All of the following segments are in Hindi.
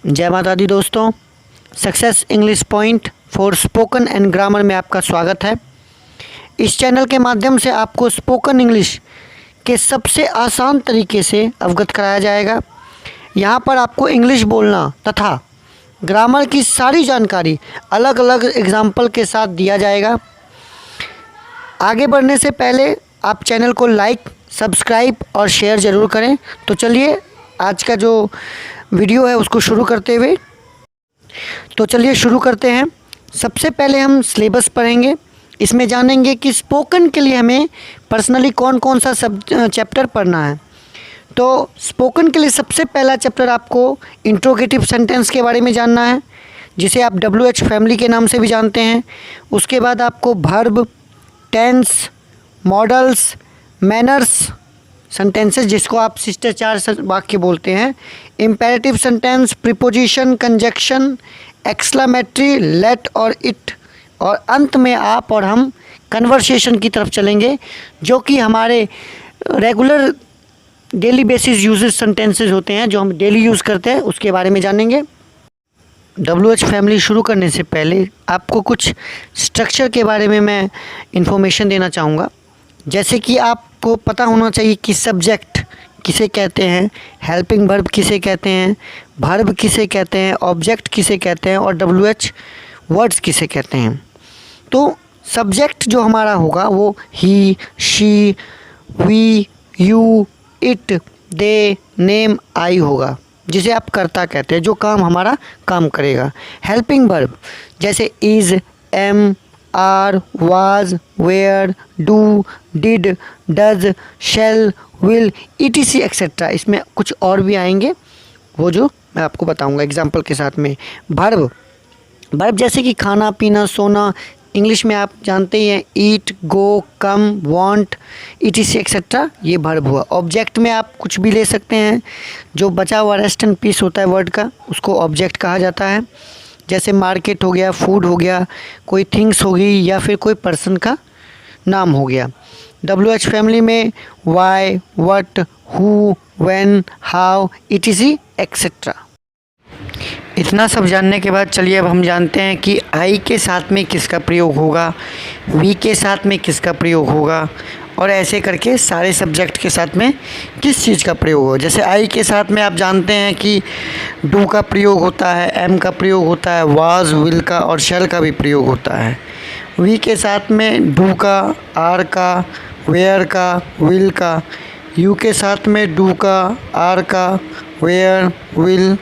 जय माता दी दोस्तों, success English point for spoken and grammar में आपका स्वागत है। इस चैनल के माध्यम से आपको स्पोकन इंग्लिश के सबसे आसान तरीके से अवगत कराया जाएगा। यहाँ पर आपको इंग्लिश बोलना तथा ग्रामर की सारी जानकारी अलग अलग एग्जाम्पल के साथ दिया जाएगा। आगे बढ़ने से पहले आप चैनल को लाइक, सब्सक्राइब और शेयर ज़रूर करें। तो चलिए आज का जो वीडियो है उसको शुरू करते हैं। सबसे पहले हम सिलेबस पढ़ेंगे। इसमें जानेंगे कि स्पोकन के लिए हमें पर्सनली कौन कौन सा चैप्टर पढ़ना है। तो स्पोकन के लिए सबसे पहला चैप्टर आपको इंट्रोगेटिव सेंटेंस के बारे में जानना है, जिसे आप WH फैमिली के नाम से भी जानते हैं। उसके बाद आपको verb, tense, modals, manners, sentences जिसको आप शिष्टाचार वाक्य बोलते हैं, imperative sentence, preposition, conjunction, exclamatory, let और इट, और अंत में आप और हम कन्वर्सेशन की तरफ चलेंगे, जो कि हमारे regular daily basis uses sentences होते हैं जो हम डेली यूज़ करते हैं, उसके बारे में जानेंगे। WH फैमिली शुरू करने से पहले आपको कुछ स्ट्रक्चर के बारे में मैं इन्फॉर्मेशन देना चाहूँगा। जैसे कि आपको पता होना चाहिए कि सब्जेक्ट किसे कहते हैं, हेल्पिंग वर्ब किसे कहते हैं, वर्ब किसे कहते हैं, ऑब्जेक्ट किसे कहते हैं और WH वर्ड्स किसे कहते हैं। तो सब्जेक्ट जो हमारा होगा वो he, she, we, you, it, they, name, I होगा, जिसे आप कर्ता कहते हैं, जो काम हमारा काम करेगा। हेल्पिंग वर्ब जैसे is, am, are, was, were, do, did, does, shall, will, ETC etcetera. इसमें कुछ और भी आएंगे, वो जो मैं आपको बताऊंगा एग्जाम्पल के साथ में। वर्ब जैसे कि खाना, पीना, सोना, इंग्लिश में आप जानते ही हैं, ईट, गो, कम, वांट, ETC एक्सेट्रा, ये वर्ब हुआ। ऑब्जेक्ट में आप कुछ भी ले सकते हैं, जो बचा हुआ रेस्ट एंड पीस होता है वर्ड का, उसको ऑब्जेक्ट कहा जाता है। जैसे मार्केट हो गया, फूड हो गया, कोई थिंग्स होगी या फिर कोई पर्सन का नाम हो गया। WH फैमिली में why, what, who, when, how, ETC etcetera. इतना सब जानने के बाद चलिए अब हम जानते हैं कि आई के साथ में किसका प्रयोग होगा, वी के साथ में किसका प्रयोग होगा, और ऐसे करके सारे सब्जेक्ट के साथ में किस चीज़ का प्रयोग हो। जैसे आई के साथ में आप जानते हैं कि डू का प्रयोग होता है, एम का प्रयोग होता है, वाज, विल का और शेल का भी प्रयोग होता है। वी के साथ में डू का, आर का, वेयर का, विल का। यू के साथ में डू का, आर का, वेयर, विल।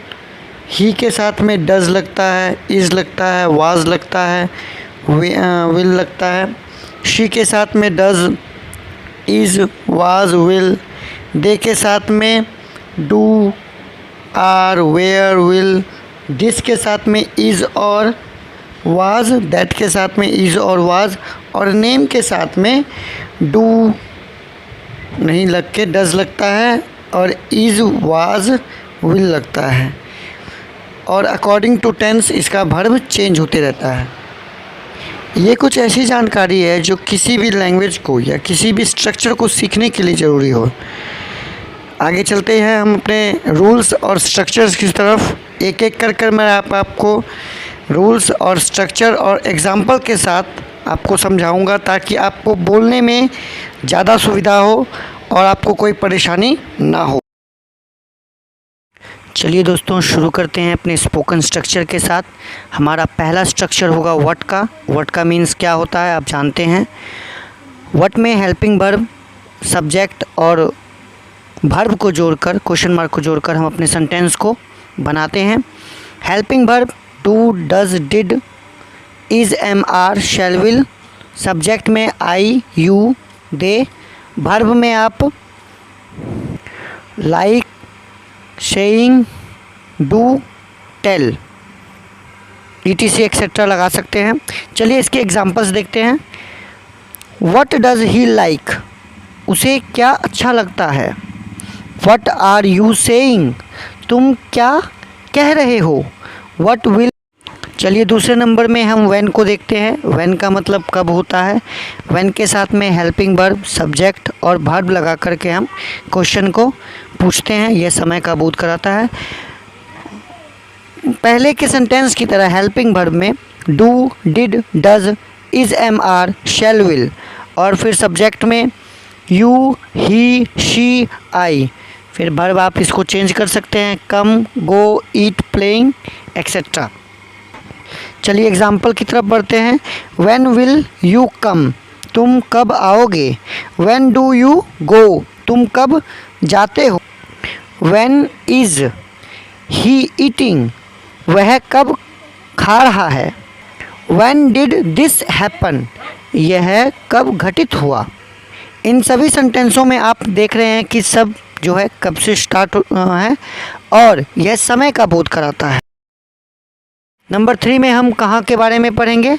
ही के साथ में डज लगता है, इज़ लगता है, वाज लगता है, विल लगता है। शी के साथ में does, is, was, will. They के साथ में do, are, were, will. This के साथ में इज़ और वाज। दैट के साथ में इज़ और वाज। और नेम के साथ में डू नहीं लग के डज लगता है और इज़, वाज, विल लगता है। और अकॉर्डिंग टू टेंस इसका वर्ब चेंज होते रहता है। ये कुछ ऐसी जानकारी है जो किसी भी लैंग्वेज को या किसी भी स्ट्रक्चर को सीखने के लिए ज़रूरी हो। आगे चलते हैं हम अपने रूल्स और स्ट्रक्चर्स की तरफ। एक एक कर मैं आपको रूल्स और स्ट्रक्चर और एग्जाम्पल के साथ आपको समझाऊंगा, ताकि आपको बोलने में ज़्यादा सुविधा हो और आपको कोई परेशानी ना हो। चलिए दोस्तों शुरू करते हैं अपने स्पोकन स्ट्रक्चर के साथ। हमारा पहला स्ट्रक्चर होगा व्हाट का। व्हाट का मीन्स क्या होता है आप जानते हैं। व्हाट में हेल्पिंग वर्ब, सब्जेक्ट और वर्ब को जोड़कर, क्वेश्चन मार्क को जोड़कर हम अपने सेंटेंस को बनाते हैं। Helping verb do, does, did, is, am, are, shall, will. Subject में आई, यू, दे। वर्ब में आप like, saying, do, tell, ETC etcetera लगा सकते हैं। चलिए इसके एग्जांपल्स देखते हैं। व्हाट डज ही लाइक, उसे क्या अच्छा लगता है। व्हाट आर यू सेइंग, तुम क्या कह रहे हो। What will. चलिए दूसरे नंबर में हम व्हेन को देखते हैं। व्हेन का मतलब कब होता है। व्हेन के साथ में हेल्पिंग वर्ब, सब्जेक्ट और वर्ब लगा करके हम क्वेश्चन को पूछते हैं। यह समय का बोध कराता है। पहले के सेंटेंस की तरह हेल्पिंग वर्ब में do, did, does, is, am, are, shall, will, और फिर सब्जेक्ट में यू, ही, शी, आई। फिर वर्ब आप इसको चेंज कर सकते हैं, कम, गो, ईट, प्लेइंग, एक्सेट्रा। चलिए एग्जाम्पल की तरफ बढ़ते हैं। व्हेन विल यू कम, तुम कब आओगे। व्हेन डू यू गो, तुम कब जाते हो। व्हेन इज ही ईटिंग, वह कब खा रहा है। व्हेन डिड दिस हैपन, यह कब घटित हुआ। इन सभी सेंटेंसों में आप देख रहे हैं कि सब जो है कब से स्टार्ट है और यह समय का बोध कराता है। नंबर 3 में हम कहाँ के बारे में पढ़ेंगे।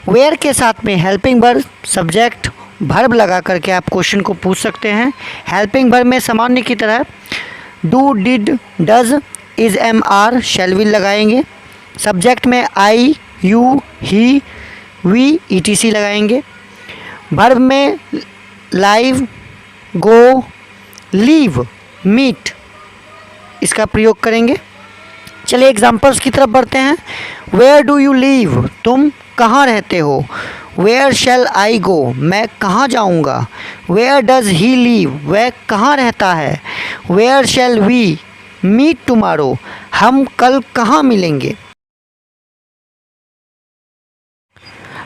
वेयर के साथ में हेल्पिंग वर्ब, सब्जेक्ट, वर्ब लगा करके आप क्वेश्चन को पूछ सकते हैं। हेल्पिंग वर्ब में सामान्य की तरह do, did, does, is, am, are, shall, will लगाएंगे। सब्जेक्ट में I, you, he, we, ETC लगाएंगे। वर्ब में लाइव, गो, लीव, मीट इसका प्रयोग करेंगे। चलिए एग्जाम्पल्स की तरफ बढ़ते हैं। वेयर डू यू लीव, तुम कहाँ रहते हो। वेयर शैल आई गो, मैं कहाँ जाऊँगा। वेयर डज ही लीव, वह कहाँ रहता है। Where shall we meet tomorrow, हम कल कहाँ मिलेंगे।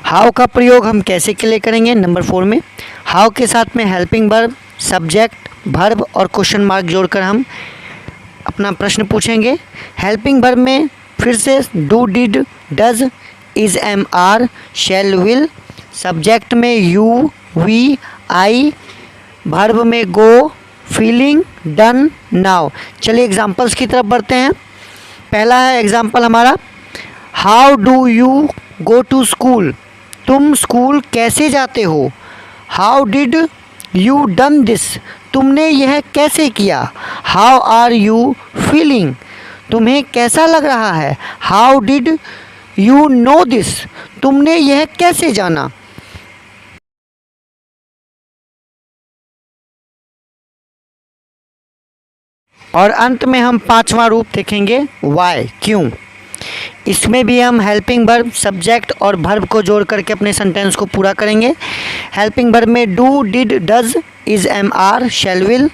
हाउ का प्रयोग हम कैसे के लिए करेंगे। नंबर 4 में हाउ के साथ में हेल्पिंग वर्ब, सब्जेक्ट, वर्ब और क्वेश्चन मार्क जोड़कर हम अपना प्रश्न पूछेंगे। हेल्पिंग वर्ब में फिर से do, did, does, is, am, are, shall, will. Subject में यू, वी, आई। वर्ब में गो, फीलिंग, डन, नाउ। चलिए एग्जाम्पल्स की तरफ बढ़ते हैं। पहला है एग्जाम्पल हमारा, how do you go to school, तुम स्कूल कैसे जाते हो। How did you done this, तुमने यह कैसे किया। हाउ आर यू फीलिंग, तुम्हें कैसा लग रहा है। How did you know this, तुमने यह कैसे जाना। और अंत में हम 5वां रूप देखेंगे वाई, क्यों। इसमें भी हम हेल्पिंग वर्ब, सब्जेक्ट और वर्ब को जोड़ करके अपने सेंटेंस को पूरा करेंगे। हेल्पिंग वर्ब में do, did, does, is, am, are, shall, will,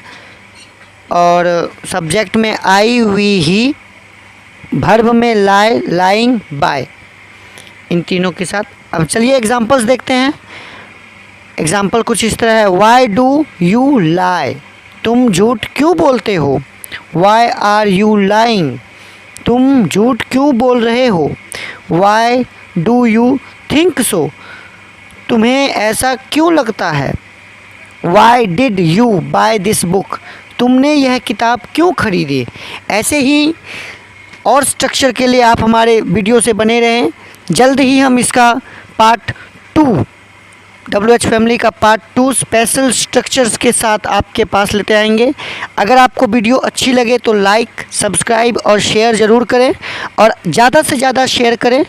और सब्जेक्ट में आई, वी, ही। वर्ब में लाई, लाइंग, बाय, इन तीनों के साथ। अब चलिए एग्जांपल्स देखते हैं। एग्जांपल कुछ इस तरह है। वाई डू यू लाई, तुम झूठ क्यों बोलते हो। वाई आर यू लाइंग, तुम झूठ क्यों बोल रहे हो। Why do you think so, तुम्हें ऐसा क्यों लगता है। Why did you buy this book, तुमने यह किताब क्यों खरीदी। ऐसे ही और स्ट्रक्चर के लिए आप हमारे वीडियो से बने रहें। जल्द ही हम इसका पार्ट 2 WH फैमिली का पार्ट 2 स्पेशल स्ट्रक्चर्स के साथ आपके पास लेते आएंगे। अगर आपको वीडियो अच्छी लगे तो लाइक, सब्सक्राइब और शेयर ज़रूर करें और ज़्यादा से ज़्यादा शेयर करें।